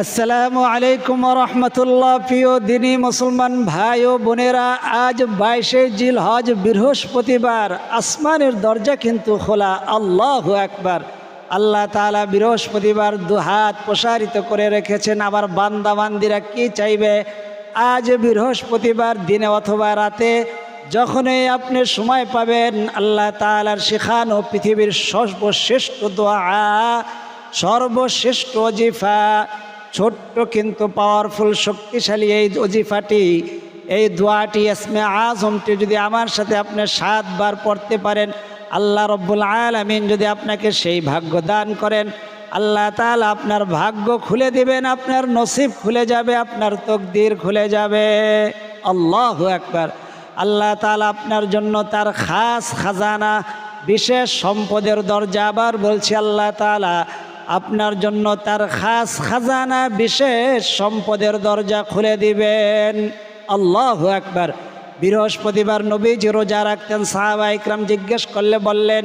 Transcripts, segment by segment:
আসসালামু আলাইকুম রহমতুল্লাহ। প্রিয় দিনী মুসলমান ভাই ও বোনেরা, আজ 22শে জিলহজ বৃহস্পতিবার। আসমানের দরজা কিন্তু খোলা। আল্লাহু আকবার। আল্লাহ তাআলা বৃহস্পতিবার দুহাত প্রসারিত করে রেখেছেন। আবার বান্দা বান্দিরা কি চাইবে? আজ বৃহস্পতিবার দিনে অথবা রাতে যখনই আপনি সময় পাবেন, আল্লাহ তাআলার শেখানো পৃথিবীর সর্বশ্রেষ্ঠ দোয়া, সর্বশ্রেষ্ঠ ওজিফা, ছোট্ট কিন্তু পাওয়ারফুল, শক্তিশালী এই ওজিফাটি, এই দোয়াটি, ইসমে আজমটি যদি আমার সাথে আপনি 7 বার পড়তে পারেন, আল্লাহ রব্বুল আলামিন যদি আপনাকে সেই ভাগ্য দান করেন, আল্লাহ তাআলা আপনার ভাগ্য খুলে দিবেন, আপনার নসিব খুলে যাবে, আপনার তকদির খুলে যাবে। আল্লাহু আকবার। আল্লাহ তাআলা আপনার জন্য তার খাস খাজানা, বিশেষ সম্পদের দরজা, আবার বলছি, আল্লাহ তাআলা আপনার জন্য তার খাস খাজানা, বিশেষ সম্পদের দরজা খুলে দিবেন। আল্লাহু আকবার। বৃহস্পতিবার নবীজি রোজা রাখতেন। সাহাবা ইকরাম জিজ্ঞেস করলে বললেন,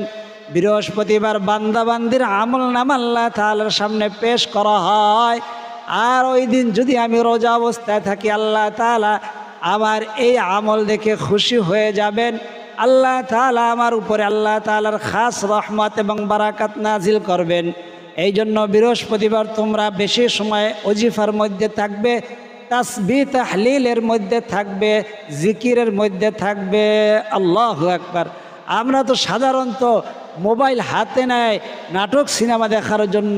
বৃহস্পতিবার বান্দাবান্দির আমল নামা আল্লাহ তাআলার সামনে পেশ করা হয়, আর ওই দিন যদি আমি রোজা অবস্থায় থাকি, আল্লাহ তাআলা আমার এই আমল দেখে খুশি হয়ে যাবেন। আল্লাহ তাআলা আমার উপরে আল্লাহ তাআলার খাস রহমত এবং বারাকাত নাজিল করবেন। এই জন্য বৃহস্পতিবার তোমরা বেশি সময় ওজিফার মধ্যে থাকবে, তাসবিহ তাহলিলের মধ্যে থাকবে, জিকিরের মধ্যে থাকবে। আল্লাহু আকবার। আমরা তো সাধারণত মোবাইল হাতে নেয় নাটক সিনেমা দেখার জন্য।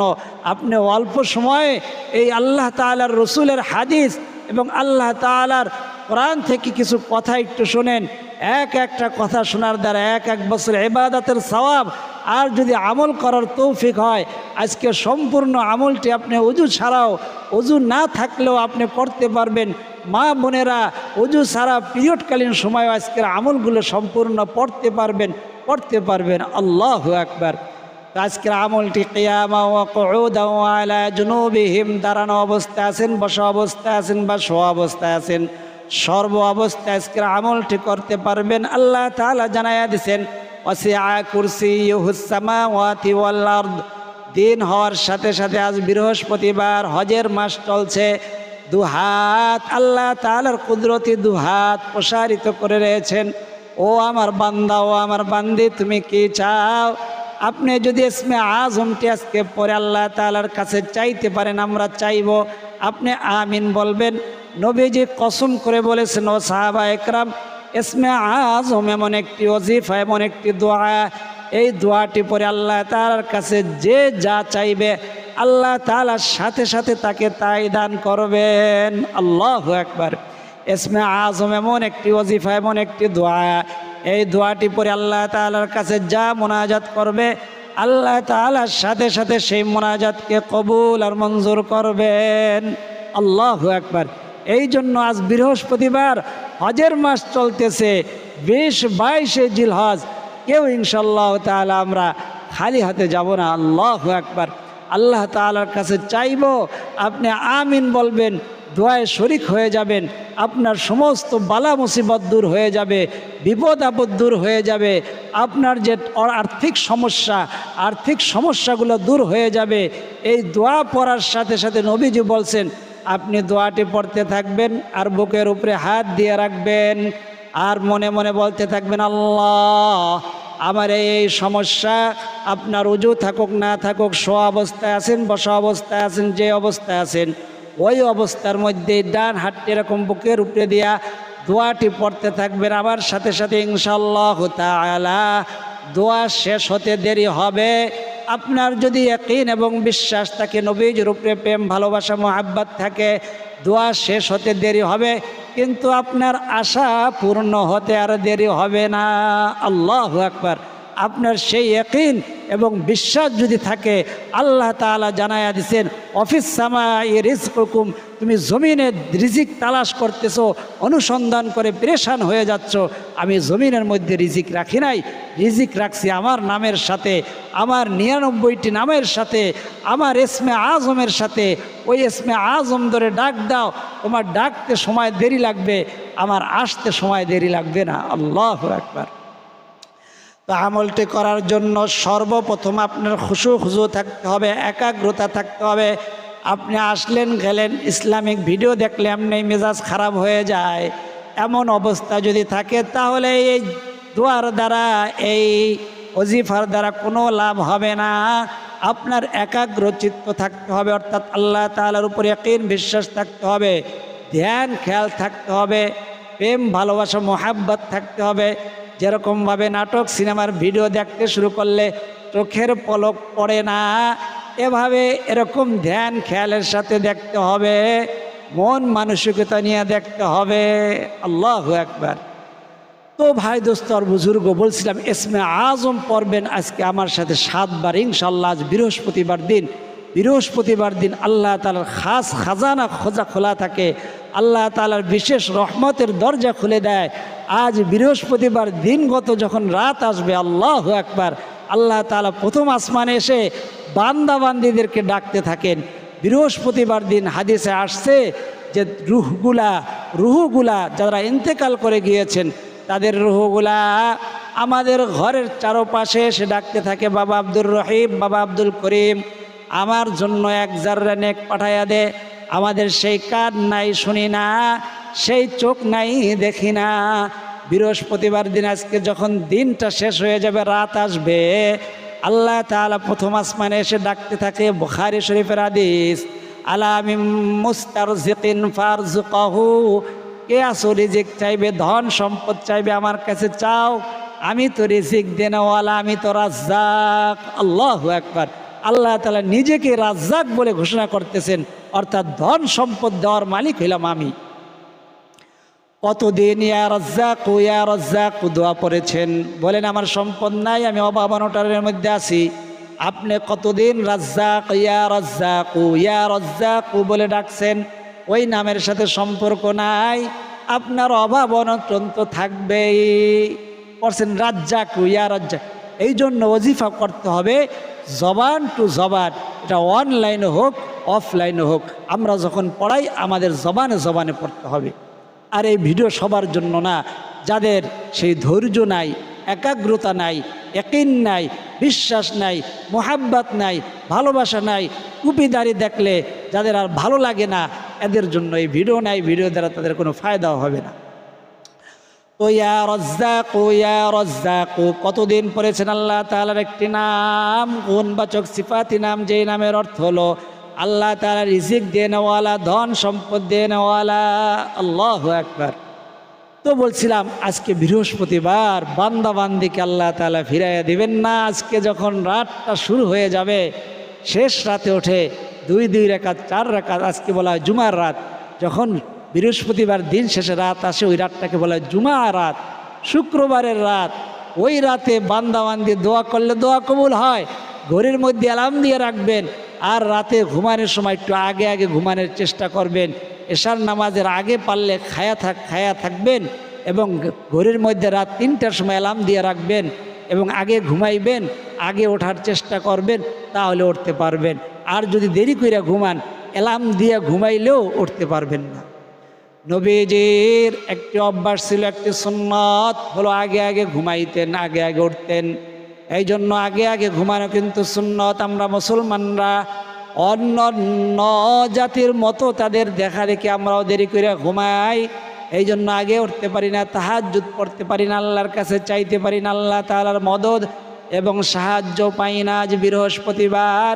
আপনি অল্প সময়ে এই আল্লাহ তাআলার রসুলের হাদিস এবং আল্লাহ তাআলার কোরআন থেকে কিছু কথা একটু শোনেন। একটা কথা শোনার দ্বারা এক বছর ইবাদতের সওয়াব, আর যদি আমল করার তৌফিক হয়, আজকে সম্পূর্ণ আমলটি আপনি অজু ছাড়াও, অজু না থাকলেও আপনি করতে পারবেন। মা বোনেরা অজু ছাড়া পিরিয়ডকালীন সময় আজকের আমলগুলো সম্পূর্ণ পড়তে পারবেন। আল্লাহু আকবার। আজকের আমলটি কিয়ামা ওয়া কুউদা ওয়া আলা জুনুবিহিম, দাঁড়ানো অবস্থায় আছেন, বসা অবস্থায় আছেন বা শোয়া অবস্থায় আছেন, সর্ব অবস্থায় আজকের আমলটি করতে পারবেন। আল্লাহ তাআলা জানায়া দিয়েছেন, ওয়াসিআ কুরসিয়ুহুস সামাওয়াতি ওয়াল আরদ। দিন হওয়ার সাথে সাথে আজ বৃহস্পতিবার, হজের মাস চলছে। দুহাত আল্লাহ তাআলার কুদরতি দুহাত প্রসারিত করে রয়েছেন। ও আমার বান্দা, ও আমার বান্দি, তুমি কি চাও? আপনি যদি ইসমে আজমটি আজকে পরে আল্লাহ তাআলার কাছে চাইতে পারেন, আমরা চাইব, আপনি আমিন বলবেন। নবীজি কসম করে বলেছেন, ও সাহাবা একরাম, ইসমে আজম এমন একটি ওজিফা, এমন একটি দোয়া, এই দোয়াটি পরে আল্লাহ তাআলার কাছে যে যা চাইবে, আল্লাহ তাআলার সাথে সাথে তাকে তাই দান করবেন। আল্লাহু আকবার। ইসমে আজম এমন একটি ওজিফা, এমন একটি দোয়া, এই দোয়াটি পরে আল্লাহ তাআলার কাছে যা মোনাজাত করবে, আল্লাহ তাআলার সাথে সাথে সেই মোনাজাতকে কবুল আর মঞ্জুর করবেন। আল্লাহু আকবার। এই জন্য আজ বৃহস্পতিবার, হজের মাস চলতেছে, 22শে জিলহজ। কেউ ইনশাআল্লাহ তাআলা আমরা খালি হাতে যাব না। আল্লাহু আকবার। আল্লাহ তাআলার কাছে চাইব, আপনি আমিন বলবেন, দোয়ায় শরিক হয়ে যাবেন, আপনার সমস্ত বালা মুসিবত দূর হয়ে যাবে, বিপদ আপদ দূর হয়ে যাবে, আপনার যে আর্থিক সমস্যাগুলো দূর হয়ে যাবে। এই দোয়া পড়ার সাথে সাথে নবীজি বলছেন, আপনি দোয়াটি পড়তে থাকবেন আর বুকের উপরে হাত দিয়ে রাখবেন, আর মনে মনে বলতে থাকবেন, আল্লাহ, আমার এই সমস্যা, আপনার উজু থাকুক না থাকুক, শোয়া অবস্থায় আছেন, বসা অবস্থায় আছেন, যে অবস্থায় আছেন, ওই অবস্থার মধ্যে ডান হাতটি এরকম বুকের উপরে দিয়া দোয়াটি পড়তে থাকবেন। আবার সাথে সাথে ইনশাআল্লাহ তাআলা দোয়া শেষ হতে দেরি হবে। আপনার যদি ইয়াকিন এবং বিশ্বাস থাকে, নবীজির উপরে প্রেম ভালোবাসা মহাব্বত থাকে, দোয়া শেষ হতে দেরি হবে, কিন্তু আপনার আশা পূর্ণ হতে আর দেরি হবে না। আল্লাহু আকবার। আপনার সেই ইয়াকিন এবং বিশ্বাস যদি থাকে, আল্লাহ তাআলা জানায়া দিয়েছেন, অফিস সামাই রিজকুকুম, তুমি জমিনে রিজিক তালাশ করতেছো, অনুসন্ধান করে পেরেশান হয়ে যাচ্ছ, আমি জমিনের মধ্যে রিজিক রাখি নাই, রিজিক রাখছি আমার নামের সাথে, আমার 99টি নামের সাথে, আমার ইসমে আজমের সাথে। ওই ইসমে আজম ধরে ডাক দাও, তোমার ডাকতে সময় দেরি লাগবে, আমার আসতে সময় দেরি লাগবে না। আল্লাহু আকবার। তো আমলটি করার জন্য সর্বপ্রথম আপনার খুশু থাকতে হবে, একাগ্রতা থাকতে হবে। আপনি আসলেন গেলেন, ইসলামিক ভিডিও দেখলে এমনি মেজাজ খারাপ হয়ে যায়। এমন অবস্থা যদি থাকে তাহলে এই দোয়ার দ্বারা, এই ওজিফার দ্বারা কোনো লাভ হবে না। আপনার একাগ্র চিত্ত থাকতে হবে, অর্থাৎ আল্লাহ তাআলার উপর ইয়াকিন বিশ্বাস থাকতে হবে, ধ্যান খেয়াল থাকতে হবে, প্রেম ভালোবাসা মোহাব্বত থাকতে হবে। যেরকমভাবে নাটক সিনেমার ভিডিও দেখতে শুরু করলে চোখের পলক পড়ে না, এভাবে এরকম ধ্যান খেয়ালের সাথে দেখতে হবে, মন মানসিকতা নিয়ে দেখতে হবে। আল্লাহু আকবার। তো ভাই দোস্ত আর বুজুর্গ, বলছিলাম ইসমে আজম পড়বেন আজকে আমার সাথে 7 বার ইনশাআল্লাহ। আজ বৃহস্পতিবার দিন আল্লাহ তাআলার খাস খাজানা খোলা থাকে, আল্লাহ তাআলার বিশেষ রহমতের দরজা খুলে দেয়। আজ বৃহস্পতিবার দিনগত যখন রাত আসবে, আল্লাহু আকবার, আল্লাহ তাআলা প্রথম আসমানে এসে বান্দাবান্দিদেরকে ডাকতে থাকেন। বৃহস্পতিবার দিন হাদিসে আসছে যে রুহগুলা যারা ইন্তেকাল করে গিয়েছেন তাদের রুহগুলা আমাদের ঘরের চারপাশে এসে ডাকতে থাকে, বাবা আব্দুর রহিম, বাবা আব্দুল করিম, আমার জন্য 1 জাররা নেক পাঠাইয়া দে। আমাদের সেই কান নাই, শুনি না, সেই চোখ নাই, দেখি না। বৃহস্পতিবার দিন আজকে যখন দিনটা শেষ হয়ে যাবে, রাত আসবে, আল্লাহ তাআলা প্রথম আসমানে এসে ডাকতে থাকে। বুখারী শরীফের হাদিস, আলা মিন মুস্তারজিকিন ফারজুকাহু, কে আসো রিজিক চাইবে, ধন সম্পদ চাইবে, আমার কাছে চাও, আমি তো রিজিক দেনওয়ালা, আমি তো রাজ্জাক। আল্লাহু আকবার। আল্লাহ তাআলা নিজেকে রাজ্জাক বলে ঘোষণা করতেছেন, অর্থাৎ ধন সম্পদ দেওয়ার মালিক হইলাম আমি। কতদিন ইয়া রাজ্জাক দোয়া পড়েছেন, বলেন আমার সম্পদ নাই, আমি অভাবনটারের মধ্যে আছি। আপনি কতদিন রাজ্জাক ইয়া রাজ্জাক বলে ডাকছেন, ওই নামের সাথে সম্পর্ক নাই, আপনার অভাব অনটন তো থাকবেই। পড়ছেন রাজ্জাক ইয়া রাজ্জাক। এই জন্য ওজিফা করতে হবে জবান টু জবান, এটা অনলাইনে হোক অফলাইনে হোক, আমরা যখন পড়াই আমাদের জবানে পড়তে হবে। আর এই ভিডিও সবার জন্য না, যাদের সেই ধৈর্য নাই, একাগ্রতা নাই, ইয়াকিন নাই, বিশ্বাস নাই, মোহাব্বত নাই, ভালোবাসা নাই, টুপিদারি দেখলে যাদের আর ভালো লাগে না, এদের জন্য এই ভিডিও নাই, ভিডিও দ্বারা তাদের কোনো ফায়দাও হবে না। তো ইয়া রাজ্জাক কতদিন পড়েছেন আল্লাহ তাআলার একটি নাম, গুণবাচক সিফাতি নাম, যেই নামের অর্থ হলো আল্লাহ তাআলা রিজিক দেনওয়ালা, ধন সম্পদ দেনওয়ালা। আল্লাহু আকবার। তো বলছিলাম আজকে বৃহস্পতিবার, বান্দাবান্দিকে আল্লাহ তাআলা ফিরাইয়া দিবেন না। আজকে যখন রাতটা শুরু হয়ে যাবে, শেষ রাতে ওঠে 2 রাকাত 4 রাকাত, আজকে বলা হয় জুমার রাত। যখন বৃহস্পতিবার দিন শেষে রাত আসে, ওই রাতটাকে বলা হয় জুমা রাত, শুক্রবারের রাত। ওই রাতে বান্দাবান্দি দোয়া করলে দোয়া কবুল হয়। ঘরের মধ্যে অ্যালার্ম দিয়ে রাখবেন, আর রাতে ঘুমানোর সময় একটু আগে ঘুমানোর চেষ্টা করবেন। এশার নামাজের আগে পারলে খায়া থাকবেন, এবং ঘরের মধ্যে রাত 3টার সময় অ্যালার্ম দিয়ে রাখবেন, এবং আগে ঘুমাইবেন, আগে ওঠার চেষ্টা করবেন, তাহলে উঠতে পারবেন। আর যদি দেরি করে ঘুমান, অ্যালার্ম দিয়ে ঘুমাইলেও উঠতে পারবেন না। নবীজির একটি অভ্যাস ছিল, একটি সুন্নাত হলো আগে ঘুমাইতেন, আগে উঠতেন। এই জন্য আগে ঘুমানো কিন্তু সুন্নত। আমরা মুসলমানরা অন্য জাতির মতো তাদের দেখা দেখি আমরাও দেরি করে ঘুমাই, এই জন্য আগে উঠতে পারি না, তাহাজ্জুদ পড়তে পারি না, আল্লাহর কাছে চাইতে পারি না আল্লাহ তাআলার মদদ এবং সাহায্য পাই না। আজ বৃহস্পতিবার,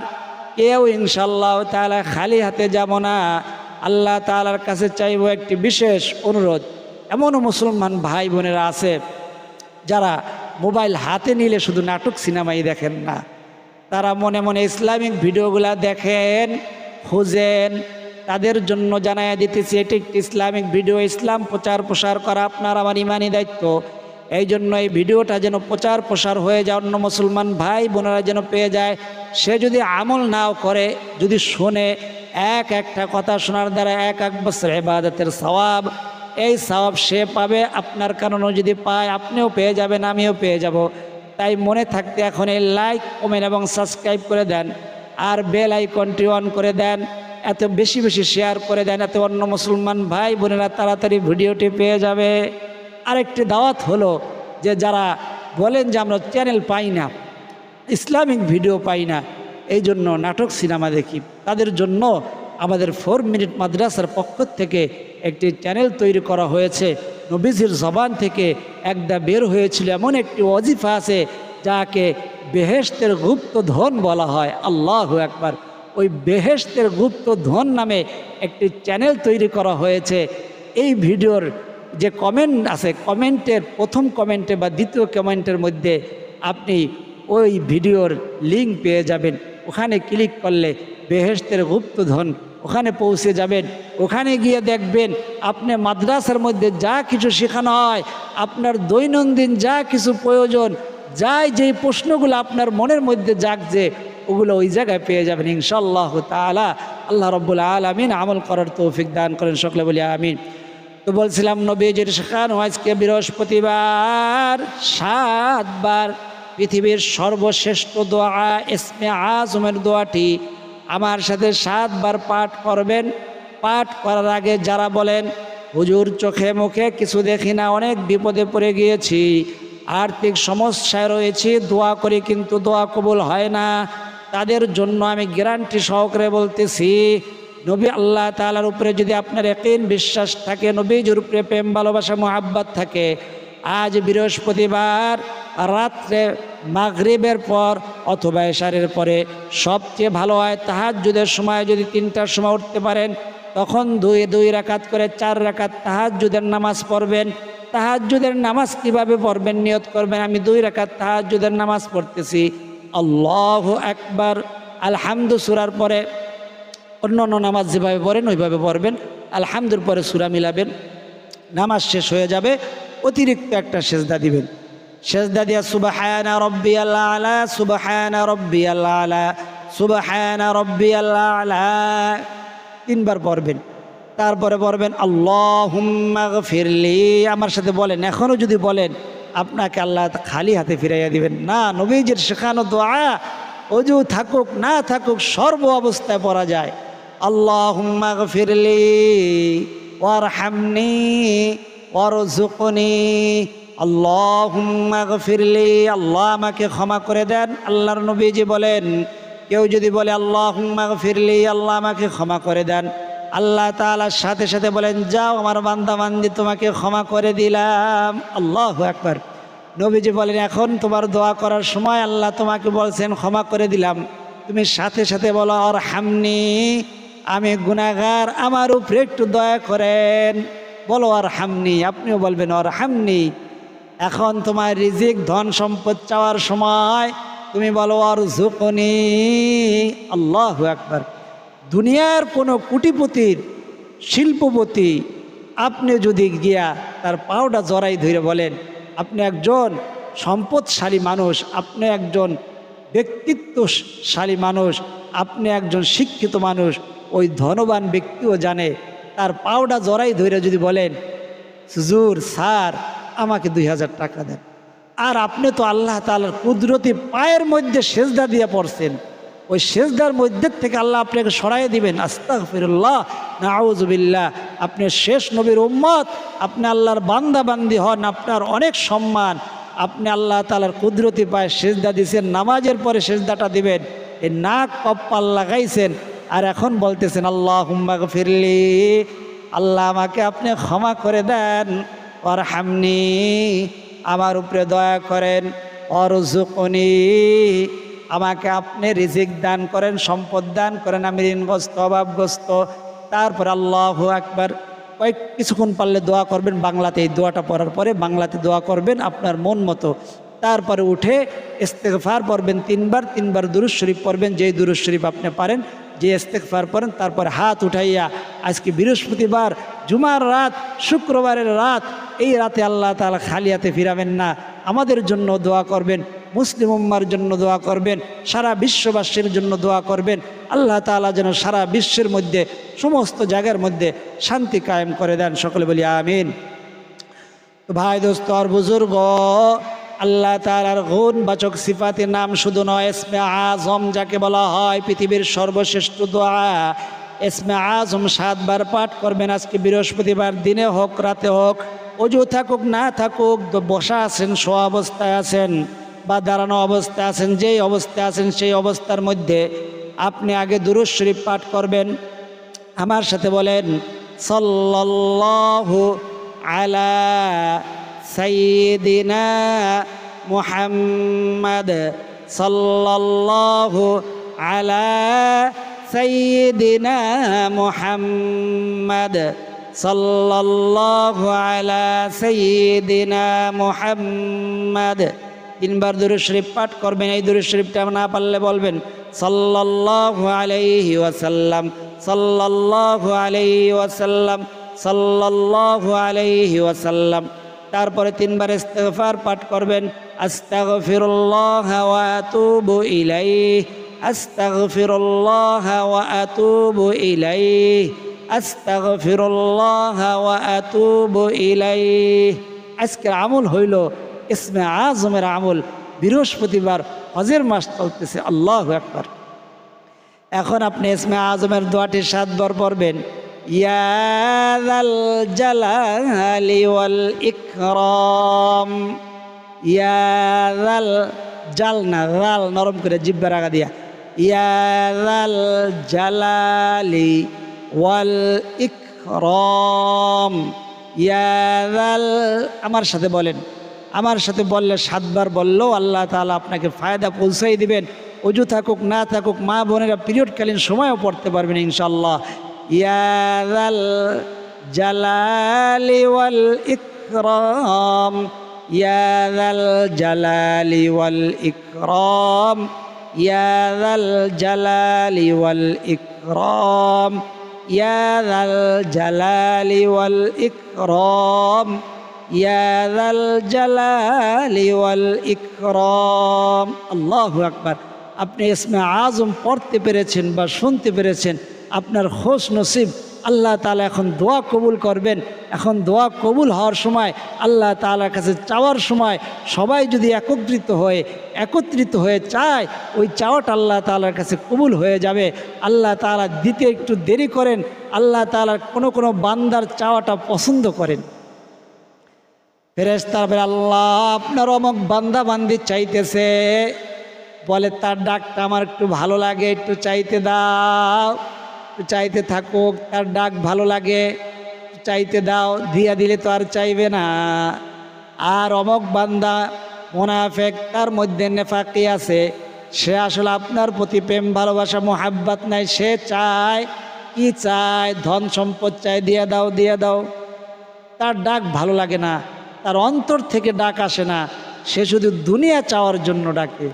কেউ ইনশাআল্লাহ তাআলা খালি হাতে যাব না, আল্লাহ তাআলার কাছে চাইব একটি বিশেষ অনুরোধ। এমনও মুসলমান ভাই বোনেরা আছে যারা মোবাইল হাতে নিলে শুধু নাটক সিনেমাই দেখেন না, তারা মনে মনে ইসলামিক ভিডিওগুলা দেখেন, খুঁজেন। তাদের জন্য জানাইয়া দিতেছি, এটি একটি ইসলামিক ভিডিও, ইসলাম প্রচার প্রসার করা আপনার আমার ইমানি দায়িত্ব। এই জন্য এই ভিডিওটা যেন প্রচার প্রসার হয়ে যায়, অন্য মুসলমান ভাই বোনেরা যেন পেয়ে যায়। সে যদি আমল নাও করে, যদি শোনে, একটা কথা শোনার দ্বারা 1 বছর ইবাদতের সওয়াব, এই সওয়াব সে পাবে। আপনার কারণেও যদি পায়, আপনিও পেয়ে যাবেন, আমিও পেয়ে যাব। তাই মনে থাকতে এখন এই লাইক, কমেন্ট এবং সাবস্ক্রাইব করে দেন, আর বেল আইকনটি অন করে দেন, এত বেশি শেয়ার করে দেন, এত অন্য মুসলমান ভাই বোনেরা তাড়াতাড়ি ভিডিওটি পেয়ে যাবে। আরেকটি দাওয়াত হলো যে যারা বলেন যে আমরা চ্যানেল পাই না, ইসলামিক ভিডিও পাই না, এই জন্য নাটক সিনেমা দেখি, তাদের জন্য আমাদের 4 মিনিট মাদ্রাসার পক্ষ থেকে একটি চ্যানেল তৈরি করা হয়েছে। নবীজির জবান থেকে একদা বের হয়েছিল এমন একটি ওয়াজিফা আছে যাকে বেহেশতের গুপ্ত ধন বলা হয়। আল্লাহু আকবার। ওই বেহেশতের গুপ্ত ধন নামে একটি চ্যানেল তৈরি করা হয়েছে। এই ভিডিওর যে কমেন্ট আছে, কমেন্টের প্রথম কমেন্টে বা দ্বিতীয় কমেন্টের মধ্যে আপনি ওই ভিডিওর লিঙ্ক পেয়ে যাবেন। ওখানে ক্লিক করলে বেহেশতের গুপ্ত ধন ওখানে পৌঁছে যাবেন। ওখানে গিয়ে দেখবেন আপনি মাদ্রাসার মধ্যে যা কিছু শেখানো হয়, আপনার দৈনন্দিন যা কিছু প্রয়োজন, যেই প্রশ্নগুলো আপনার মনের মধ্যে জাগছে, ওগুলো ওই জায়গায় পেয়ে যাবেন ইনশাআল্লাহ তাআলা। আল্লাহ রাব্বুল আলামিন আমল করার তৌফিক দান করেন, সকলে বলি আমিন। তো বলছিলাম নবীজির শেখানো আজকে বৃহস্পতিবার 7 বার পৃথিবীর সর্বশ্রেষ্ঠ দোয়া ইসমে আজমের দোয়াটি আমার সাথে 7 বার পাঠ করবেন। পাঠ করার আগে যারা বলেন হুজুর চোখে মুখে কিছু দেখি না, অনেক বিপদে পড়ে গিয়েছি, আর্থিক সমস্যায় রয়েছি, দোয়া করি কিন্তু দোয়া কবুল হয় না, তাদের জন্য আমি গ্যারান্টি সহকারে বলতেছি, নবী আল্লাহ তাআলার উপরে যদি আপনার ইয়াকিন বিশ্বাস থাকে, নবীজির উপরে প্রেম ভালোবাসা মোহাব্বত থাকে, আজ বৃহস্পতিবার রাত্রে মাগরিবের পর অথবা এশারের পরে সবচেয়ে ভালো হয় তাহাজ্জুদের সময় যদি 3টার সময় উঠতে পারেন, তখন 2 রাকাত করে 4 রাকাত তাহাজ্জুদের নামাজ পড়বেন। তাহাজ্জুদের নামাজ কিভাবে পড়বেন? নিয়ত করবেন আমি 2 রাকাত তাহাজ্জুদের নামাজ পড়তেছি, আল্লাহু আকবার, আলহামদু সূরার পরে অন্য নামাজ যেভাবে পড়েন ওইভাবে পড়বেন, আলহামদুর পরে সূরা মিলাবেন, নামাজ শেষ হয়ে যাবে, অতিরিক্ত একটা সেজদা দিবেন। সেজদা দিয়া সুবহানা রাব্বিয়াল আলা, সুবহানা রাব্বিয়াল আলা, সুবহানা রাব্বিয়াল আলা 3 বার পড়বেন। তারপরে পড়বেন আল্লাহুম্মা গফিরলি। আমার সাথে বলেন, এখনও যদি বলেন আপনাকে আল্লাহ খালি হাতে ফিরাইয়া দিবেন না। নবীজির শেখানো দোয়া ওযু থাকুক না থাকুক সর্ব অবস্থায় পড়া যায়। আল্লাহুম্মা গফিরলি ওয়ারহামনি ওয়ারযুকনি, আল্লাহুম্মা গফিরলি, আল্লাহ আমাকে ক্ষমা করে দেন। আল্লাহর নবীজি বলেন, কেউ যদি বলে আল্লাহুম্মা গফিরলি, আল্লাহ আমাকে ক্ষমা করে দেন, আল্লাহ তাআলার সাথে সাথে বলেন যাও আমার বান্দা বান্দি তোমাকে ক্ষমা করে দিলাম। আল্লাহু আকবার। নবীজি বলেন এখন তোমার দোয়া করার সময় আল্লাহ তোমাকে বলছেন ক্ষমা করে দিলাম, তুমি সাথে সাথে বলো আরহামনি, আমি গুনাহগার, আমার উপরে একটু দয়া করেন। বলো আরহামনি, আপনিও বলবেন আরহামনি। এখন তোমার রিজিক ধন সম্পদ চাওয়ার সময় তুমি বলো আরযুকনি। আল্লাহু আকবার। দুনিয়ার কোনো কোটিপতির শিল্পপতি আপনি যদি গিয়া তার পাওটা জড়াই ধরে বলেন আপনি একজন সম্পদশালী মানুষ, আপনি একজন ব্যক্তিত্বশালী মানুষ, আপনি একজন শিক্ষিত মানুষ, ওই ধনবান ব্যক্তিও জানে, তার পাওটা জড়াই ধরে যদি বলেন হুজুর স্যার আমাকে 2000 টাকা দেন, আর আপনি তো আল্লাহ তাআলার কুদরতি পায়ের মধ্যে সেজদা দিয়ে পড়ছেন, ওই সেজদার মধ্যে থেকে আল্লাহ আপনাকে সরাই দিবেন। আস্তাগফিরুল্লাহ, নাউযুবিল্লাহ। আপনি শেষ নবীর উম্মত, আপনি আল্লাহর বান্দা বান্দি হন, আপনার অনেক সম্মান। আপনি আল্লাহ তাআলার কুদরতি পায়ে সেজদা দিয়েছেন, নামাজের পরে সেজদাটা দিবেন, এই নাক কপাল লাগাইছেন, আর এখন বলতেছেন আল্লাহুম্মা গফিরলি, আল্লাহ আমাকে আপনি ক্ষমা করে দেন, ওয়ারহামনি, আমার উপরে দয়া করেন, ওয়ারযুকনি, আমাকে আপনি রিজিক দান করেন, সম্পদ দান করেন, আমি ঋণগ্রস্ত অভাবগ্রস্ত। তারপর আল্লাহু আকবার। কিছুক্ষণ পারলে দোয়া করবেন বাংলাতে, এই দোয়াটা পড়ার পরে বাংলাতে দোয়া করবেন আপনার মন মতো। তারপরে উঠে ইস্তেগফার পড়বেন 3 বার, 3 বার দুরূদ শরীফ পড়বেন, যেই দুরূদ শরীফ আপনি পারেন, যে ইস্তেগফার পড়েন। তারপর হাত উঠাইয়া, আজকে বৃহস্পতিবার, জুমার রাত, শুক্রবারের রাত, এই রাতে আল্লাহ তাআলা খালি হাতে ফিরাবেন না। আমাদের জন্য দোয়া করবেন, মুসলিম উম্মার জন্য দোয়া করবেন, সারা বিশ্ববাসীর জন্য দোয়া করবেন। আল্লাহ তাআলা যেন সারা বিশ্বের মধ্যে সমস্ত জায়গার মধ্যে শান্তি কায়েম করে দেন, সকলে বলি আমিন। তো ভাই দোস্ত আর বুজুর্গ, আল্লাহ তাআলার গুণবাচক সিফাতের নাম শুধু নয়, ইসমে আজম যাকে বলা হয় পৃথিবীর সর্বশ্রেষ্ঠ দোয়া, ইসমে আজম 7 বার পাঠ করবেন। আজকে বৃহস্পতিবার, দিনে হোক রাতে হোক, ওযু থাকুক না থাকুক, বসা আছেন শোয়া অবস্থায় আছেন, বা দাঁড়ানো অবস্থায় আছেন, যেই অবস্থায় আছেন সেই অবস্থার মধ্যে আপনি আগে দুরূদ শরীফ পাঠ করবেন। আমার সাথে বলেন সাল্লাল্লাহু আলা সাইয়্যিদিনা মুহাম্মাদ, সাল্লাল্লাহু আলা সাইয়্যিদিনা মুহাম্মাদ, সাল্লাল্লাহু আলা সাইয়্যিদিনা মুহাম্মাদ। 3 বার দুরূদ শরীফ পাঠ করবেন। এই দুরূদ শরীফটা না পারলে বলবেন সাল্লাল্লাহু আলাইহি ওয়াসাল্লাম, সাল্লাল্লাহু আলাইহি ওয়াসাল্লাম, সাল্লাল্লাহু আলাইহি ওয়াসাল্লাম। তারপরে 3 বার ইস্তিগফার পাঠ করবেন, আস্তাগফিরুল্লাহ ওয়া আতুবু ইলাইহি, আস্তাগফিরুল্লাহ ওয়া আতুবু ইলাইহি, আস্তাগফিরুল্লাহ ওয়া আতুবু ইলাইহি। আজকের আমল হইল ইসমে আজমের আমল। বৃহস্পতিবার হজের মাস চলতেছে, আল্লাহু আকবার। এখন আপনি ইসমে আজমের দোয়াটি 7 বার পড়বেন। ইয়া যাল জালালি ওয়াল ইকরাম, ইয়া যাল, জাল না, রাল নরম করে জিহ্বার আগা দিয়া, ইয়া যাল জালালি ওয়াল ইকরাম, ইয়া যাল। আমার সাথে বলেন, আমার সাথে বললে 7 বার বললেও আল্লাহ তাআলা আপনাকে ফায়দা পৌঁছাই দিবেন। অজু থাকুক না থাকুক, মা বোনেরা পিরিয়ডকালীন সময়ও পড়তে পারবেন ইনশাআল্লাহ। ইয়া যাল জালালি ওয়াল ইকরাম, ইয়া যাল জালালি ওয়াল ইকরাম, ইয়া যাল জালালি ওয়াল ইকরাম, ইয়া যাল জালালি ওয়াল ইকরাম, ইয়া যাল জালালি ওয়াল ইকরাম। আল্লাহু আকবার। আপনি ইসমে আজম পড়তে পেরেছেন বা শুনতে পেরেছেন, আপনার খোশ নসিব। আল্লাহ তাআলা এখন দোয়া কবুল করবেন। এখন দোয়া কবুল হওয়ার সময়, আল্লাহ তাআলার কাছে চাওয়ার সময় সবাই যদি একত্রিত হয়ে চায়, ওই চাওয়াটা আল্লাহ তাআলার কাছে কবুল হয়ে যাবে। আল্লাহ তাআলা দিতে একটু দেরি করেন। আল্লাহ তাআলার কোনো বান্দার চাওয়াটা পছন্দ করেন। ফেরেশতারা বলে, আল্লাহ আপনার অমুক বান্দা বান্দি চাইতেছে, বলে তার ডাকটা আমার একটু ভালো লাগে, একটু চাইতে দাও। একটু চাইতে থাকুক, তার ডাক ভালো লাগে, চাইতে দাও। দিয়া দিলে তো আর চাইবে না। আর অমুক বান্দা মুনাফিক, তার মধ্যে নেফাকি আছে, সে আসলে আপনার প্রতি প্রেম ভালোবাসা মোহাব্বত নাই। সে চায় কি চায়? ধন সম্পদ চায়, দিয়ে দাও দিয়ে দাও। তার ডাক ভালো লাগে না, তার অন্তর থেকে ডাক আসে না, সে শুধু দুনিয়া চাওয়ার জন্য ডাকে।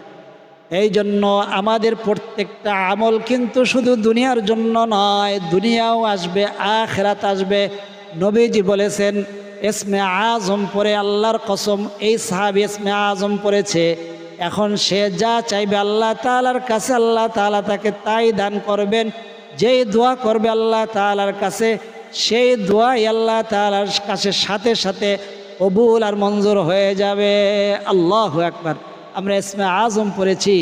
এই জন্য আমাদের প্রত্যেকটা আমল কিন্তু শুধু দুনিয়ার জন্য নয়, দুনিয়াও আসবে, আখিরাত আসবে। নবীজি বলেছেন, ইসমে আজম পড়ে আল্লাহর কসম, এই সাহাবী ইসমে আজম পড়েছে, এখন সে যা চাইবে আল্লাহ তাআলার কাছে আল্লাহ তাআলা তাকে তাই দান করবেন। যেই দোয়া করবে আল্লাহ তাআলার কাছে, সেই দোয়াই আল্লাহ তাআলার কাছে সাথে সাথে কবুল আর মঞ্জুর হয়ে যাবে। আল্লাহু আকবার। আমরা ইসমে আজম পড়েছি,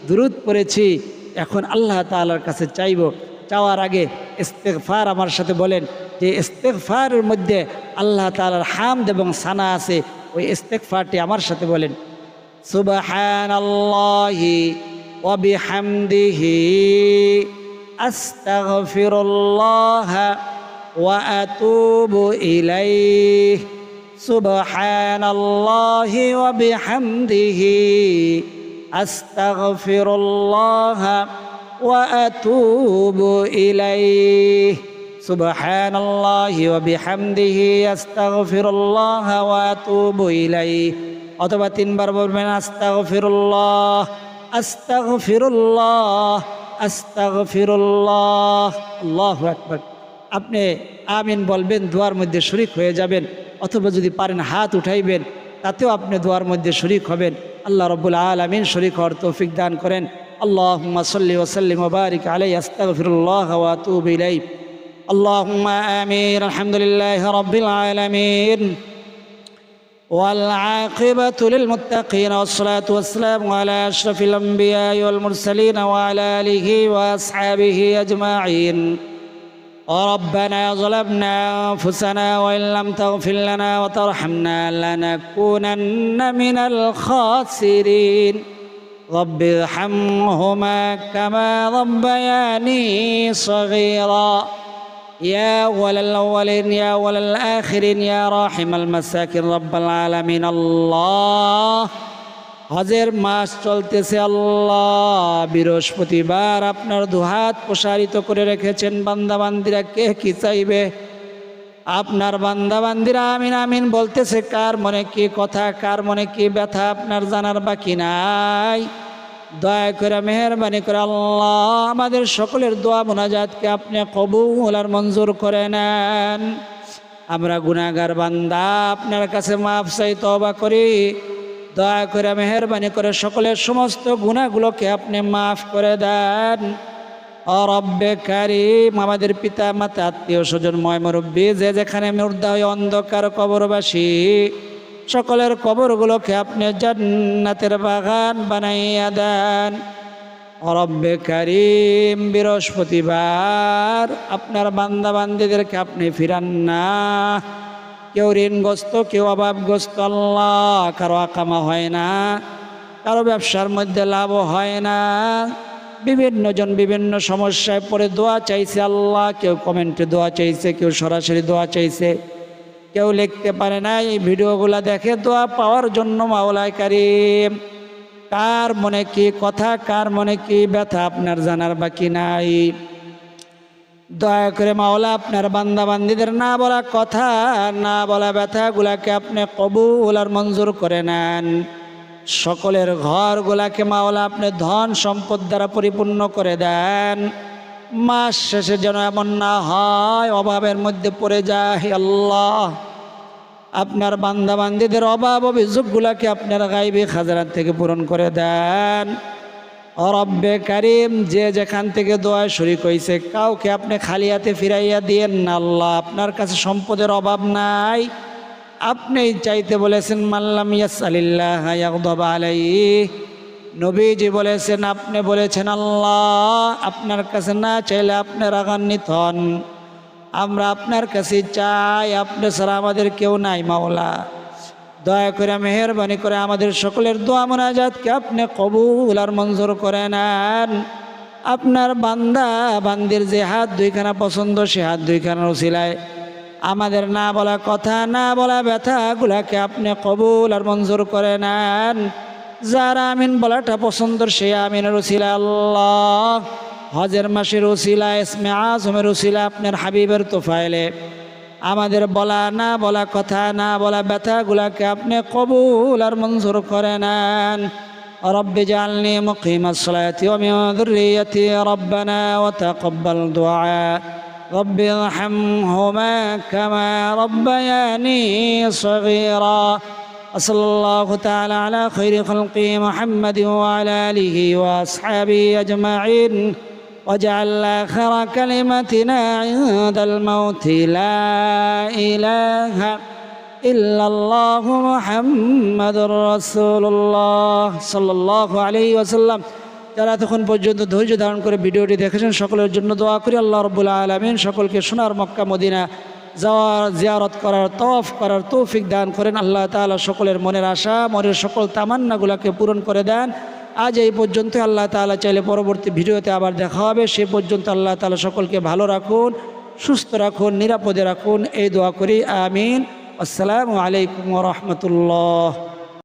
দুরূদ পড়েছি, এখন আল্লাহ তাআলার কাছে চাইব। চাওয়ার আগে ইস্তিগফার আমার সাথে বলেন, যে ইস্তিগফারের মধ্যে আল্লাহ তাআলার হামদ এবং সানা আছে। ওই ইস্তিগফারটি আমার সাথে বলেন, সুবহানাল্লাহি ওয়া বিহামদিহি, আস্তাগফিরুল্লাহ ওয়া আতুবু ইলাইহি, সুবহানাল্লাহি ওয়া বিহামদিহি, আস্তাগফিরুল্লাহ ওয়া আতুবু ইলাইহি, সুবহানাল্লাহি ওয়া বিহামদিহি, আস্তাগফিরুল্লাহ ওয়া আতুবু ইলাইহি। অথবা 3 বার বলবেন, আস্তাগফিরুল্লাহ, আস্তাগফিরুল্লাহ, আস্তাগফিরুল্লাহ। আল্লাহু আকবার। আপনি আমিন বলবেন, দোয়ার মধ্যে শরীক হয়ে যাবেন। অথবা যদি পারেন হাত উঠাইবেন, তাতেও আপনি দোয়ার মধ্যে শরীক হবেন। আল্লাহ রাব্বুল আলামিন শরীক হওয়ার তৌফিক দান করেন। আল্লাহুম্মা সাল্লি ওয়া সাল্লিম ওয়া বারিক আলাইহি, আস্তাগফিরুল্লাহ ওয়া আতুবু ইলাইহি। আল্লাহুম্মা আমিন। আলহামদুলিল্লাহি রাব্বিল আলামিন ওয়াল আকিবাতু লিল মুত্তাকিন, ওয়াসসালাতু ওয়াসসালামু আলা আশরাফিল আমবিয়াই ওয়াল মুরসালিন ওয়া আলা আলিহি ওয়া আসহাবিহি আজমাইন। ربنا ظلمنا أنفسنا وإن لم تغفر لنا وترحمنا لنكونن من الخاسرين رب ارحمهما كما ربياني صغيرا يا أول الأولين يا أول الآخرين يا راحم المساكين رب العالمين الله হজের মাস চলতেছে আল্লাহ বৃহস্পতিবার আপনার দুহাত প্রসারিত করে রেখেছেন বান্দাবান্দিরা কে কি চাইবে আপনার বান্দাবান্দিরা আমিন আমিন বলতেছে কার মনে কি কথা কার মনে কি ব্যথা আপনার জানার বাকি নাই দয়া করে মেহেরবানি করে আল্লাহ আমাদের সকলের দোয়া মোনাজাতকে আপনি কবুল আর মঞ্জুর করে নেন আমরা গুনাহগার বান্দা আপনার কাছে মাফ চাই তওবা করি দয়া করে মেহেরবানি করে সকলের সমস্ত গুনাহগুলোকে আপনি মাফ করে দেন ও রব্বে কারীম আমাদের পিতা মাতা আত্মীয় স্বজন ময় মুরব্বী যে যেখানে মুর্দা হয়ে অন্ধকার কবরবাসী সকলের কবরগুলোকে আপনি জান্নাতের বাগান বানাইয়া দেন ও রব্বে কারীম বৃহস্পতিবার আপনার বান্দা বান্দীদেরকে আপনি ফিরান না কেউ ঋণগ্রস্ত কেউ অভাবগ্রস্ত আল্লাহ কারো আকামা হয় না কারো ব্যবসার মধ্যে লাভ হয় না বিভিন্ন জন বিভিন্ন সমস্যায় পড়ে দোয়া চাইছে আল্লাহ কেউ কমেন্টে দোয়া চাইছে কেউ সরাসরি দোয়া চাইছে কেউ লিখতে পারে না এই ভিডিওগুলো দেখে দোয়া পাওয়ার জন্য মাওলায় কারীম কার মনে কি কথা কার মনে কি ব্যথা আপনার জানার বাকি নাই দয়া করে মাওলা আপনার বান্দাবান্দিদের না বলা কথা না বলা ব্যথাগুলাকে আপনি কবুল আর মঞ্জুর করে নেন সকলের ঘরগুলাকে মাওলা আপনি ধন সম্পদ দ্বারা পরিপূর্ণ করে দেন মাস শেষে যেন এমন না হয় অভাবের মধ্যে পড়ে যায় আল্লাহ আপনার বান্দাবান্দিদের অভাব অভিযোগগুলাকে আপনার গায়বী খাজানা থেকে পূরণ করে দেন ও রব্বে কারীম যে যেখান থেকে দোয়া শরীক হয়েছে কাউকে আপনি খালি হাতে ফিরাইয়া দিয়েন না আল্লাহ আপনার কাছে সম্পদের অভাব নাই আপনি চাইতে বলেছেন মাল্লাম ইয়াসআলিল্লাহ ইয়াগদাব আলাইহি নবীজি বলেছেন আপনি বলেছেন আল্লাহ আপনার কাছে না চাইলে আপনি রাগান্বিত হন আমরা আপনার কাছে চাই আপনি ছাড়া আমাদের কেউ নাই মাওলা দয়া করে মেহেরবানি করে আমাদের সকলের দোয়া মোনাজাতকে আপনি কবুল আর মঞ্জুর করে নেন আপনার বান্দা বান্দির যে হাত দুইখানা পছন্দ সে হাত দুইখানার উসিলায় আমাদের না বলা কথা না বলা ব্যথাগুলাকে আপনি কবুল আর মঞ্জুর করে নেন যার আমিন বলাটা পছন্দ সে আমিনের উসিলায় আল্লাহ হজের মাসের উসিলায় ইসমে আজমের উসিলায় আপনার হাবিবের তোফাইলে আমাদের বলা না বলা কথা না বলা ব্যথাগুলাকে আপনি কবুল আর মঞ্জুর করে নেন রব্বি জাআলনি মুকিমাস সালাতি ওয়া মিন যুররিয়্যতি রব্বানা ওয়া তাকাব্বাল দুআ রব্বি ইরহামহুমা কামা রব্বায়ানি সগীরা সাল্লাল্লাহু তাআলা আলা খায়রি খালকি মুহাম্মাদিন ওয়া আলা আলিহি ওয়া আসহাবিহি আজমাইন واجعل آخر كلمتنا عند الموت لا إله إلا الله محمد رسول الله صلى الله عليه وسلم যারা তখন পর্যন্ত ধৈর্য ধারণ করে ভিডিওটি দেখেছেন সকলের জন্য দোয়া করি আল্লাহ রাব্বুল আলামিন সকলকে সোনার মক্কা মদিনা যাওয়ার জিয়ারত করার তওয়াফ করার তৌফিক দান করেন আল্লাহ তাআলা সকলের মনের আশা মনের সকল তামান্নাগুলোকে পূরণ করে দেন আজ এই পর্যন্ত আল্লাহ তাআলা চাইলে পরবর্তী ভিডিওতে আবার দেখা হবে সে পর্যন্ত আল্লাহ তাআলা সকলকে ভালো রাখুন সুস্থ রাখুন নিরাপদে রাখুন এই দোয়া করি আমিন আসসালামু আলাইকুম ওয়া রাহমাতুল্লাহ।